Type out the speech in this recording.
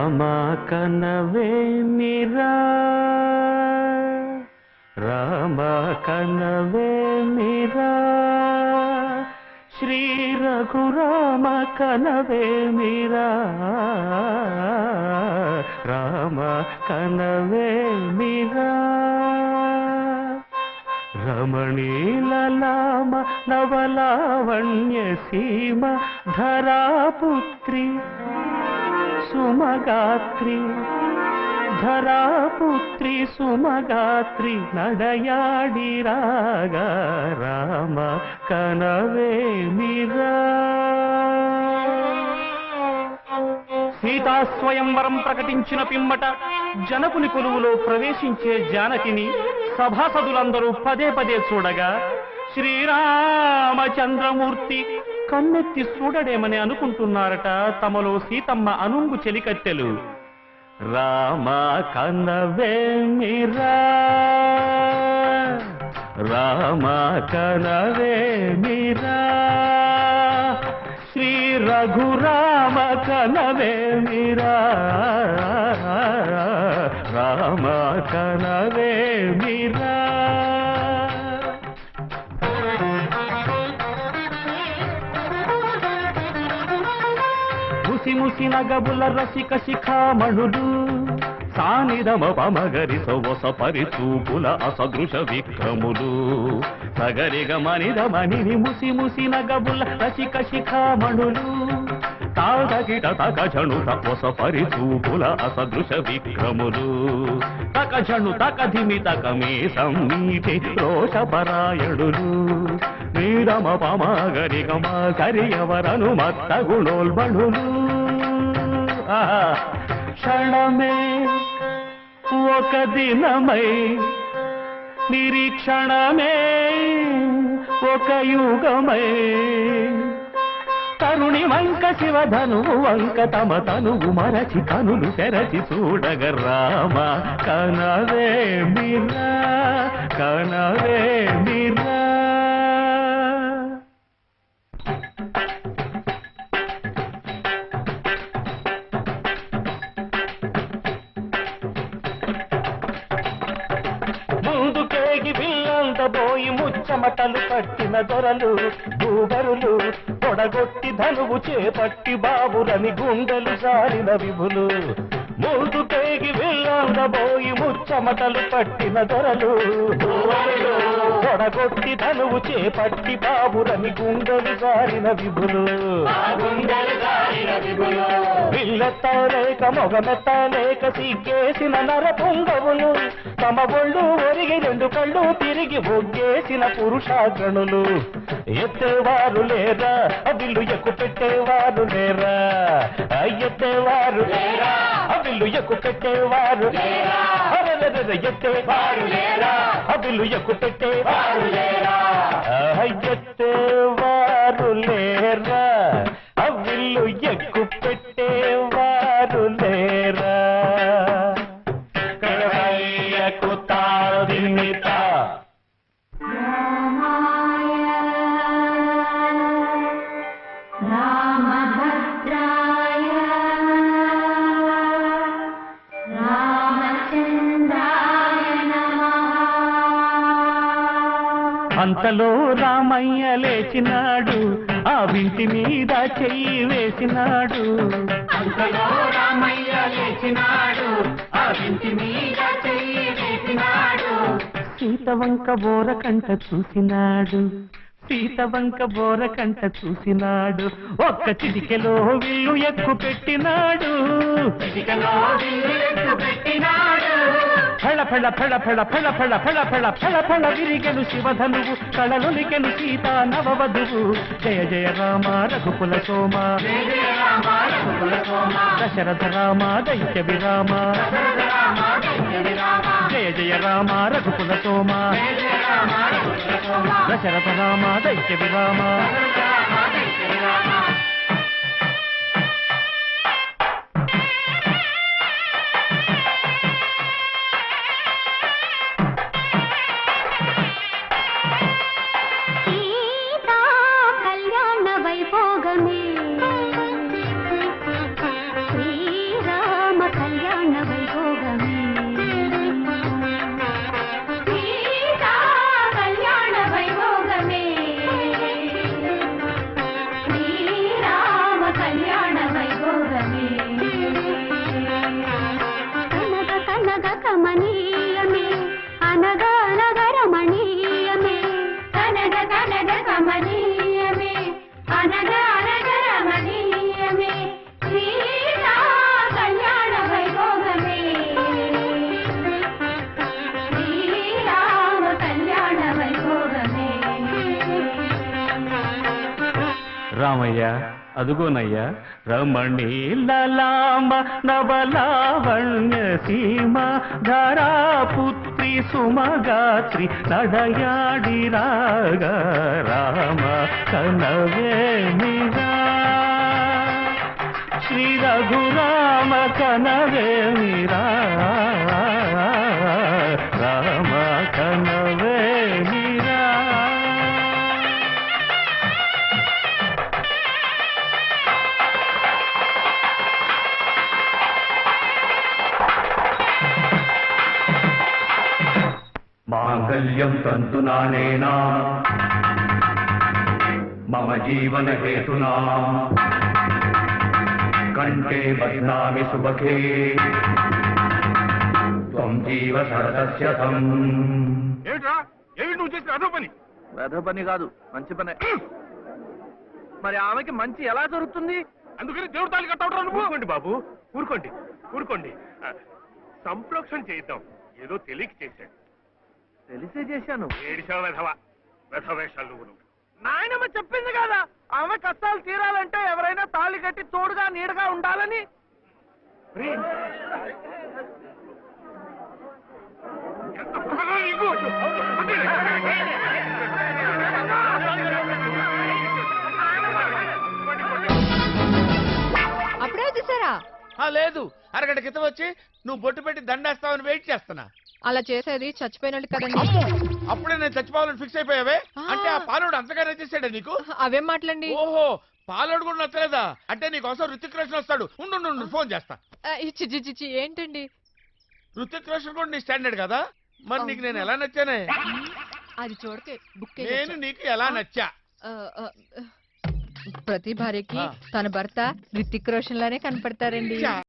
రామ కనవేమిరా రామ కనవేమిరా శ్రీ రఘురామ కనవేమిరా రామ కనవేమిరా రమణీలలామ నవలావణ్య సీమ ధరాపుత్రి సుమగాత్రి ధరాపుత్రి సుమగాత్రి నడయాడి రాగా రామ కనవేమిరా సీతాస్వయంవరం ప్రకటించిన పిమ్మట జనకుని కొలువులో ప్రవేశించే జానకిని సభాసదులందరూ పదే పదే చూడగా శ్రీరామచంద్రమూర్తి కన్నెత్తి చూడడేమని అనుకుంటున్నారట తమలో సీతమ్మ అనుంగు చెలికత్తెలు. రామ కనవేమిరా రామ కనవేమిరా శ్రీ రఘురామ కనవేమిరా రామ కనవేమిరా ముసి నగబుల రసిక శిఖామణులు సానిదమ పమగరి సొవస పరిచూపుల అసదృశ విక్రములు సగరిగ మనిదమని ముసి నగబుల రసిక శిఖామణులు తాదగిట తకజను తపస పరిచూపుల అసదృశ విక్రములు తకజను తకధిమి తకమే సంమీతి రోషపరాయణులు నీరమ పమగరి గమ కరియవరను మత్త గుణోల్బణులు క్షణమే ఒక దినమై నిరీక్షణమే ఒక యుగమై తరుణి వంక శివధనువు వంక తమ తనువు మరచి కనులు తెరచి చూడగ రామ కనవేమిరా కనవేమిరా పోయి ముచ్చమటలు పట్టిన దొరలు భూగరులు పొడగొట్టి ధనువు చేపట్టి బాబురని గుండెలు జారిన విభులు ముందు పేగి వెళ్ళబోయి ముచ్చమటలు పట్టిన దొరలు పొడగొట్టి ధనువు చేపట్టి బాబురని గుండెలు జారిన విభులు విల్లెత్తలేక మొగమెత్తలేక సిగ్గేసిన నర పొంగవులు తమ ఒళ్ళు ఒరిగి రెండు కళ్ళు తిరిగి ఒగ్గేసిన పురుషాగణులు ఎత్తేవారు లేరా అవిల్లు ఎక్కు పెట్టేవారు లేరా ఎత్తేవారు లేరా అవిల్లు ఎక్కు పెట్టేవారు ఎత్తేవారు లేరా అవిల్లు ఎక్కు పెట్టేవారు లేరా ఎత్తేవారు లేరా అవిల్లు ఎక్కు పెట్టేవారు లేరా అంతలో రామయ్య లేచినాడు ఆ వింటి మీద చెయ్యి వేసినాడు అంతలో రామయ్య లేచినాడు ఆ వింటి మీద చెయ్యి వేసినాడు సీతవంక బోరకంట చూసినాడు సీతవంక బోరకంట చూసినాడు ఒక్క చిటికెలో విల్లు ఎక్కు పెట్టినాడు చిటికెలో విల్లు ఎక్కు పెట్టినాడు ఫళ ఫళ ఫళ ఫళ ఫళ ఫళ ఫళ ఫళ ఫళ ఫళ విరిగెను శివధనువు కళలొలికెను సీతా నవవధువు జయ జయ రామ రఘుకుల సోమ దశరథ రామ దైత్య విరామ జయ జయ రామ రఘుకుల సోమ దశరథ రామ దైత్య విరామ వైభోగమే శ్రీరామ రామయ్య అదుగోనయ్యా రమణి లలామ నవలావణ్య సీమ ధరాపుత్రి సుమగాత్రి నడయాడి రాగ రామ కనవేమిరా శ్రీ రఘురామ కనవేమిరా రామ కనవేమిరా. మాంగళ్యం తంతునానేనా మమ జీవన హేతునా కంఠే బధ్నామి సుభగే త్వం జీవ శరదస్యతం. ఏమిట్రా ఏమిటి నువ్వు చేసిన అదో పని? వెధ పని కాదు, మంచి పనే. మరి ఆమెకి మంచి ఎలా జరుగుతుంది? అందుకని దేవుడు తాళి కట్టవడం నువ్వు. ఊరుకోండి బాబు, ఊరుకోండి ఊరుకోండి. సంప్రోక్షణ చేద్దాం, ఏదో తెలియక చేశాడు. తెలిసే చేశాను. ఏడిసావు వెధవ వెధవేషాలు నువ్వు. నాయనమ్మ చెప్పింది కదా, ఆమె కష్టాలు తీరాలంటే ఎవరైనా తాళి కట్టి తోడుగా నీడగా ఉండాలని. అప్పుడే వచ్చేసారా? లేదు, అరగంట క్రితం వచ్చి నువ్వు బొట్టు పెట్టి దండేస్తావని వెయిట్ చేస్తున్నా. అలా చేసేది చచ్చిపోయినట్టు కదండి. అప్పుడే నేను చచ్చిపోవాలని ఫిక్స్ అయిపోయావే. అంటే ఆ పాలోడు అంతగా నచ్చేసాడా నీకు? అవేం మాటలండి? ఓహో, పాలోడు కూడా నచ్చలేదా? అంటే నీకోసం రుతిక్ రోషన్ వస్తాడు. ఉండు ఫోన్ చేస్తా. చిచి ఏంటండి? రుతిక్ రోషన్ కూడా నీ స్టాండర్డ్ కదా, మరి నీకు నేను ఎలా నచ్చానే? అది చూడకే బుక్ నేను నీకు ఎలా నచ్చా? ప్రతి భార్యకి తన భర్త రితిక్ రోషన్ లానే కనపడతారండి.